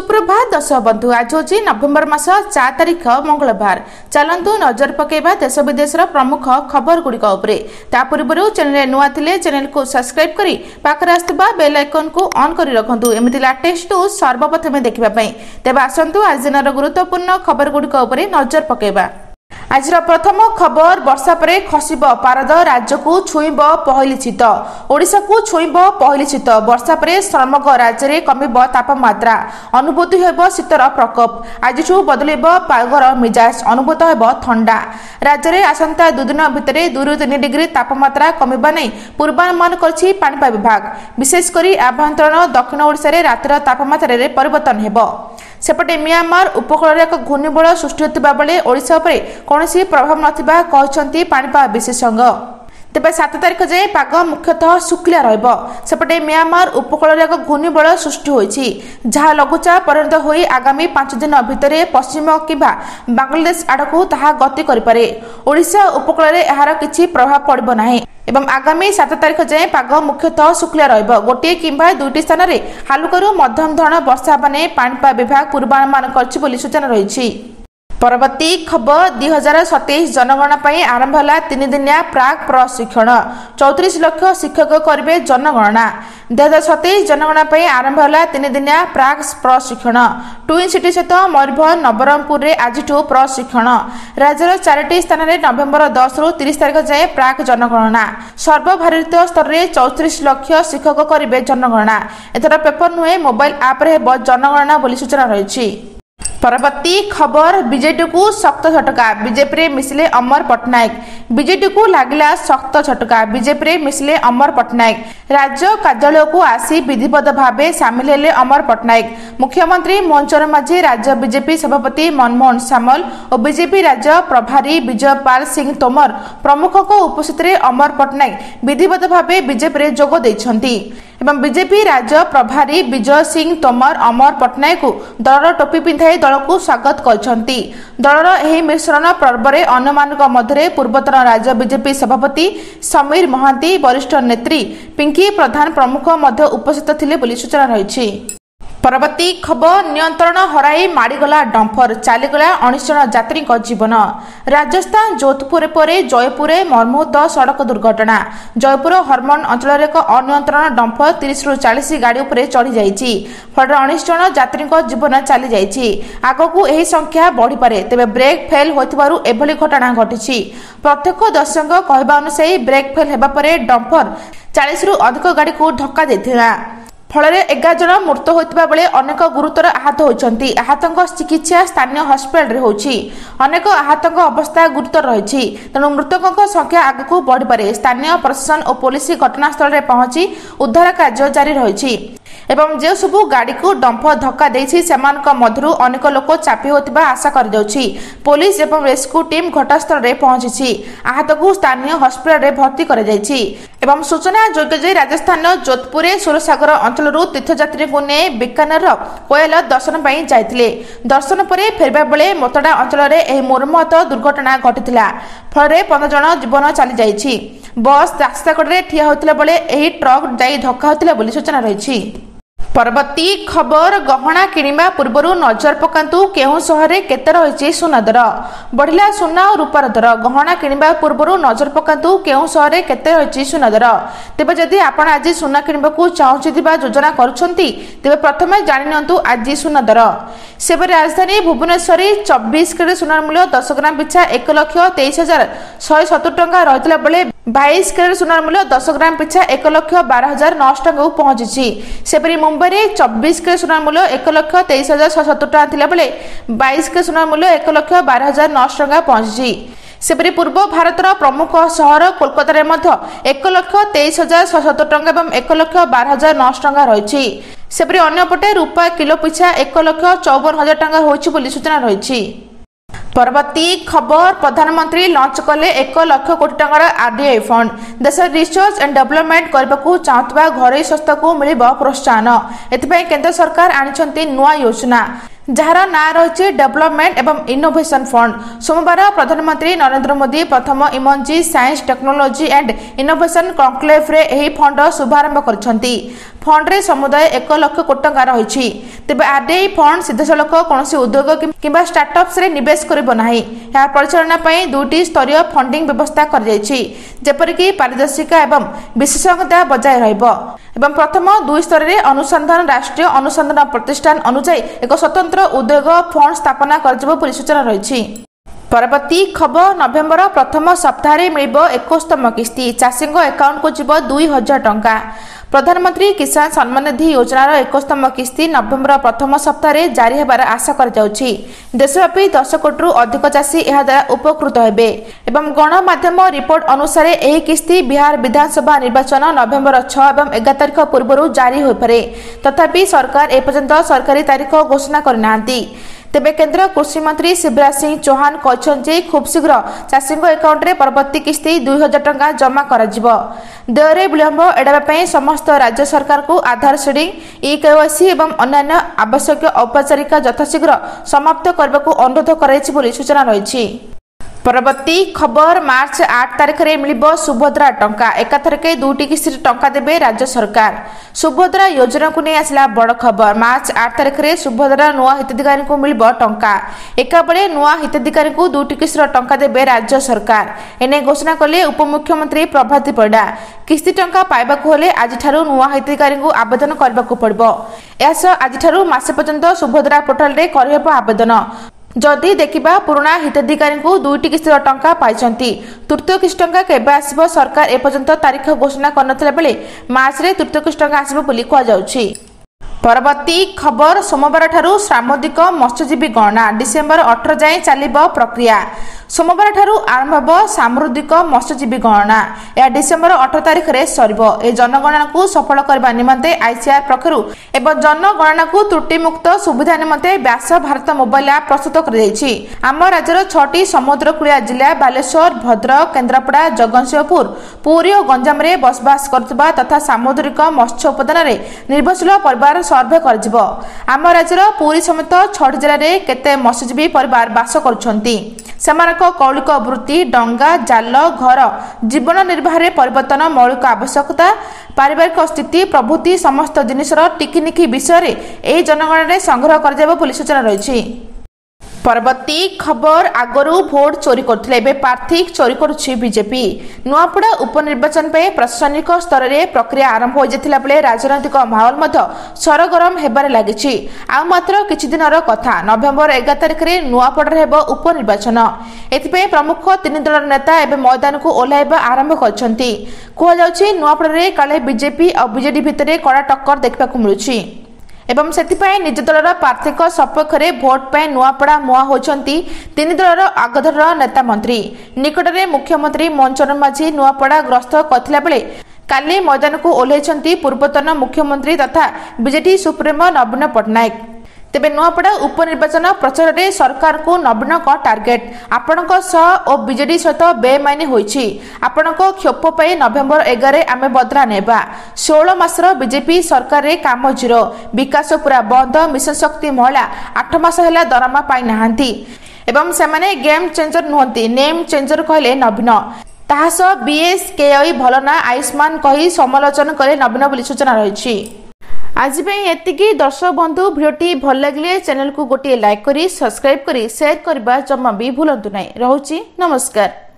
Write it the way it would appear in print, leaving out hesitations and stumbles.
सुप्रभात दर्शक बंधु आज हूँ नवेम्बर मास 4 तारिख मंगलवार। चलतु नजर पकेबा देश विदेश प्रमुख खबर गुड़िक ता पूर्व चैनल नुआ थिले चैनल को सब्सक्राइब करी पाखरे आसुवा बेल आइकन को ऑन करी रखंतु एमिति लेटेस्ट न्यूज सर्वप्रथमे देखिबा पई। तेबे आसंतु आज दिनर गुरुत्वपूर्ण खबर गुड़िक नजर पकेबा। आज प्रथम खबर वर्षा पर खसिब पारद राज्य को छुईब पहली शीत। ओडिशा को छुईब पहली शीत। वर्षा पर समग्र राज्य में कमिब तापमात्रा अनुभूति हेब शीतर प्रकोप। आज बदलिब पागर मिजाज अनुभूत हेब ठंडा। राज्य में आसंता 2 दिन भितर 2 ରୁ 3 डिग्री तापमात्रा कमिबा नै पूर्वानुमान करछि पाणिपाग विभाग। विशेषकर आभ्यंतरण दक्षिण ओडिशा रे रातिर तापमात्रा रे परिवर्तन हेब। सेपटे म्यांमार उपकूल एक घूर्णिबल सृष्टि होता बेले ओडिशा पर कौन प्रभाव नथिबा कहछंती पाणिपाग विशेषज्ञ। तेबे 7 तारिख जाए पाग मुख्यतः शुक्लिया रहिबो। सेपटे म्यांमार उपकूल एक घूर्णिबल सृष्टि होईछि जहा लघुचाप परिणत होई आगामी 5 दिन भितर पश्चिम किबा बांग्लादेश आडकू ताहा गति करि पारे। ओडिशा उपकूल रे एहार किछि प्रभाव पड़िबो नाही एवं आगामी 7 तारिख जाए पाग मुख्यतः शुक्लिया रहिबो। गोटे किंबा 2टी स्थान रे हालुकरू मध्यम धरण वर्षा बने पाणिपाग विभाग पूर्वानुमान करछि बोली सूचना रहिछि। परवर्ती खबर 2027 जनगणना पर आरंभ है 3 दिनिया प्राक प्रशिक्षण। 34 लाख शिक्षक करेंगे जनगणना। 2027 जनगणना पर आरंभ है 3 दिनिया प्राक प्रशिक्षण। ट्विन सिटी सहित मयूरभंज नवरंगपुर में आज प्रशिक्षण। राज्यर 4टी स्थान में नवेम्बर 10 ରୁ 30 तारिख जाए प्राक जनगणना। सर्वभारतीय स्तर में 34 लाख शिक्षक करेंगे जनगणना। एथर पेपर नुहे मोबाइल आप जनगणना बोली सूचना रही। परवर्ती खबर बीजेडी को शक्त झटका। बीजेपी रे मिसले अमर पटनायक। बीजेडी को लागला शक्त झटका। बीजेपी रे मिसले अमर पटनायक। राज्य कार्यालय को आसी विधिवत भावे सामिल हेले अमर पटनायक। मुख्यमंत्री मोहन चरण माझी, राज्य बीजेपी सभापति मनमोहन सामल और बीजेपी राज्य प्रभारी विजयपाल सिंह तोमर प्रमुख उपस्थित रे अमर पटनायक विधिवत भावे बीजेपी रे जोग दैछंती एवं बीजेपी राज्य प्रभारी विजय सिंह तोमर अमर पटनायक को दलर टोपी पिंधाई दल को स्वागत करछंती। दलर एही मिश्रण पर्व रे अन्यमानक मध्यरे पूर्वतन राज्य बीजेपी सभापति समीर महांती, वरिष्ठ नेत्री पिंकी प्रधान प्रमुख मध्य उपस्थित थिले बोली सूचना रहिछि। परवर्ती खबर नियंत्रण हराई माड़ीगला डंफर चलीगला 19 जन यात्री जीवन। राजस्थान जोधपुर पर जयपुर मर्मूत सड़क दुर्घटना। जयपुर हरमन अंचल एक अनियंत्रण डंफर 30 ରୁ 40 गाड़ी उपर चढ़ी जाइछि। फल 19 जन यात्री जीवन चली जाइछि। आगकू एही संख्या बढ़ी पारे। तेबे ब्रेक फेल होइथिबारु एभली घटना घटिछि। प्रत्यक्षदर्शीक कहबा अनुसार ब्रेक फेल हेबा परे डंफर 40 ରୁ अधिक गाड़ी को धक्का देथिला। फल 11 जन मृत होता बेले अनेक गुरुतर आहत होती। आहतों चिकित्सा स्थानीय हस्पिटाल होछि। अनेक आहतों अवस्था गुरुतर रही। तेणु मृतकों संख्या आगक बढ़ी पारे। स्थानीय प्रशासन और पुलिस घटनास्थल में पहुंची उद्धार कार्य जारी रही। एवं जो सबू गाड़ी को डंफर धक्का देछि सेमानक मध्यरु अनेक लोक चापी होतिबा आशा कर जाउछि। पुलिस एवं रेस्क्यू टीम घटनास्थल रे पहुंची आहत को स्थानीय हस्पिटाल रे भर्ती कर जाइछि। एवं सूचना योग्य जे राजस्थान जोधपुर सूरसागर अंचल तीर्थयात्री को ने बीकानेर कोयल दर्शन पर जाइथिले। दर्शन पर फेरबा बेले मोतडा अंचल रे एही मर्मत दुर्घटना घटिथिला। फल 15 जन जीवन चली जाइछि। बस रास्ता कड़े ठिया होतिला बेले एही ट्रक जाई धक्का होतिला बोली सूचना रहिछि। परवर्ती खबर गहना किनिबा पूर्वरु नजर पकांतु केउ शहर केते रहिछि सुना दर। बढ़िला सुना और रूपार दर। गहना किनिबा पूर्वरु नजर पकांतु केउ शहर केते रहिछि सुना दर। तेबे जदि आपण आज सुना किनिबाकू चाहुछिबा योजना करूछंती तेबे प्रथमे जानि नियंतु आज सुना दर। सेबे राजधानी भुवनेश्वर 24 कैरेट सुनार मूल्य 10 ग्राम पिछा 1,63,170 टंका रहितला बेले 22 कैरेट सुनार मूल्य 10 ग्राम पिछा 1,12,900 टंका पहुंची। सेपरी मुंबई रे 24 कैरेट सुनार मूल्य 1,23,670 टंका थिला बेले 22 कैरेट सुनार मूल्य 1,12,900 टंका पहुंची। सेपरी पूर्व भारतर प्रमुख सहर कोलकाता रे मध्य 1,23,670 टंका एवं 1,12,900 टंका रही। सेपरी अन्यपटे रूपा किलो पिछा 1,54,000 टंका होइछि बोली सूचना रही। परवर्ती खबर प्रधानमंत्री लॉन्च कले 1 लाख कोटी टंकार आरडीआई फंड। देश रिसर्च एंड डेवलपमेंट करबाकू चाहतबा घरोई संस्था को मिलिबो प्रोत्साहन। एथिपई केंद्र सरकार आनिछंती नुआ योजना। जार ना रही डेवलपमेंट एवं इनोवेशन फंड। सोमवार प्रधानमंत्री नरेंद्र मोदी प्रथम emerging science technology and innovation conclave रे एही फंड शुभारंभ करछंती। फंड रे समुदाय 1 लाख कोटी टंका रही। तेबे आरडीआई फंड सीधासलख कौन उद्योग किंबा स्टार्टअप्स रे निवेश करिबो नाही। या परिचालना पई दुटी स्तरीय फंडिंग व्यवस्था कर जायछि, जेपरिक पारदर्शिता एवं विशेषज्ञता बजाय रहइबो एवं प्रथम 2 स्तर रे अनुसंधान राष्ट्रीय अनुसंधान प्रतिष्ठान अनुसार एक स्वतंत्र उद्योग फंड स्थापना करजिबो पुलिस सूचना रही। परवर्ती खबर नवेम्बर प्रथम सप्ताह मिल 21तम किस्ती चाषी अकाउंट को जीव 2000 टंका। प्रधानमंत्री किसान सम्मान निधि योजनार 21तम किस्ती नवेम्बर प्रथम सप्ताह जारी होबार आशा कर जाउछि। देशव्यापी 10 कोटी अधिक चाषी यह द्वारा उपकृत हेबे एवं गणमाध्यम रिपोर्ट अनुसार यह किस्ती बिहार विधानसभा निर्वाचन नवेम्बर 6 एवं 11 तारिख पूर्व जारी हो पारे। तथापि सरकार एपर्यंत सरकारी तारीख घोषणा करनांती। तेबे केंद्र कृषि मंत्री शिवराज सिंह चौहान कहते खूब शीघ्र चाषी अकाउंट रे परवर्ती किस्ती 2000 टंका जमा कराजिबो। देयरे विलंब एड़ाबा समस्त राज्य सरकार को आधार सीडिंग ई-केवाईसी एवं अन्य आवश्यक औपचारिकता यथाशीघ्र समाप्त करने को अनुरोध कराइछि बोली सूचना रही। परवर्ती खबर मार्च 8 तारिख रे मिलिबो सुभद्रा टंका। एकाथरके 2टी किस्ती टंका देबे राज्य सरकार। सुभद्रा योजना को नहीं आसला बड़ खबर। मार्च 8 तारिख रे सुभद्रा नुआ हिताधिकारी को मिलिबो टंका। एका बेले नुआ हिताधिकारी को 2टी किस्ती टंका देबे राज्य सरकार। एने घोषणा कले उपमुख्यमंत्री प्रभाती परिडा। किस्ती टंका पाइबाकू हेले आज ठारू नुआ हिताधिकारी को आवेदन करबाकू पड़िबो। एसो आज ठारू मासे पर्यंत सुभद्रा पोर्टल रे करबो आवेदन। जदि देखिबा पुराना हिताधिकारी को 2टी किस्ती टंका पाइछंती। तृतीय किस्ती टंका केबे आसीबो सरकार एपर्यंत तारीख घोषणा करनथिला बेले मार्च रे तृतीय किस्ती टंका आसीबो बोली कुआ जाउछि। परवर्ती खबर सोमवार ठारू सामुद्रिक मत्स्यजीवी गणना डिसेम्बर 18 जाए चलिबो प्रक्रिया। सोमवार ठारू आरंभ होबो सामुद्रिक मत्स्यजीवी गणना। या डिसेम्बर 18 तारिख रे सरिबो। ए जनगणना को सफल करबा निमंते आईसीआर पक्षरु एवं जनगणना को त्रुटि मुक्त सुविधा निमंते व्यास भारत मोबाइल ऐप प्रस्तुत कर दैछि। आम राज्यर 6टी समुद्रकूलिया जिला बालेश्वर, भद्रक, केन्द्रापड़ा, जगतसिंहपुर, पुरी और गंजाम रे बसबास करथिबा तथा सामुद्रिक मत्स्य उत्पादन रे निर्भरशील परिवार सर्वे करजिबो। आम राज्यर पुरी समेत 6 जिले रे केते मत्स्यजीवी परिवार बास करुछंती। सेमानक कौलिक वृत्ति, डंगा, जाल, घर, जीवन निर्वाह रे परिवर्तन, मौलिक आवश्यकता, पारिवारिक स्थिति प्रभृति समस्त जिनिसर टिकिनिकी विषय ए जनगणना रे संग्रह कर जाबो पुलिस सूचना रही। परवर्ती खबर आगरू भोट चोरी करथिले बे प्रार्थी चोरी करुछि बीजेपी। नुआपड़ा उपनिर्वाचन पे प्रशासनिक स्तर रे प्रक्रिया आरंभ हो जाथिला बेले राजनैतिक माहौल मध्य सरगरम हेबारे लागिछि। आ मात्र किछि दिनर कथा नवेम्बर 11 तारिख रे नुआपड़ा हेबो उपनिर्वाचन। एथिपे प्रमुख 3 दलर नेता एबे मैदान को ओलाइबा आरंभ करछंती। कुआ जाउछि नुआपड़ा रे काले बीजेपी और बीजेडी भितरे कड़ा टक्कर देखबा को मिलुछि एवं सेतिपाई निज दलर प्रार्थी सपक्ष में भोट पर नुआपड़ा मुआ होती 3 दलर आगधर नेता मंत्री। निकटरे मुख्यमंत्री मोहन चरण माझी नुआपड़ा ग्रस्त करथिला बेले काली मैदान को ओह्लैछंती पूर्वतन मुख्यमंत्री तथा बीजेडी सुप्रीमो नवीन पट्टनायक। तेबे नुआपड़ा उपनिर्वाचन प्रचार रे सरकार को नवीन का टार्गेट आपणक सह और बीजेडी सहित बेमानी होईछि। आपणक क्षोभ पे नवेम्बर 11 आमे बदला नेबा। 16 मासर बीजेपी सरकार रे काम जीरो, विकास पूरा बंद, मिशन शक्ति महिला 8 मास हैला दरमा पाई नाहंती एवं सेमाने गेम चेंजर नुहंती, नेम चेंजर कहले नवीन। ताहास बीएसकेआई भलना आयुष्मान कही समालोचना करे नवीन बोली सूचना रही। आज एतिकी दर्शक बंधु भिडियोटी भल लगे चैनल को गोटे लाइक करी सब्सक्राइब करी शेयर करबा जमा भी भूलंतु नहीं। रहुछि नमस्कार।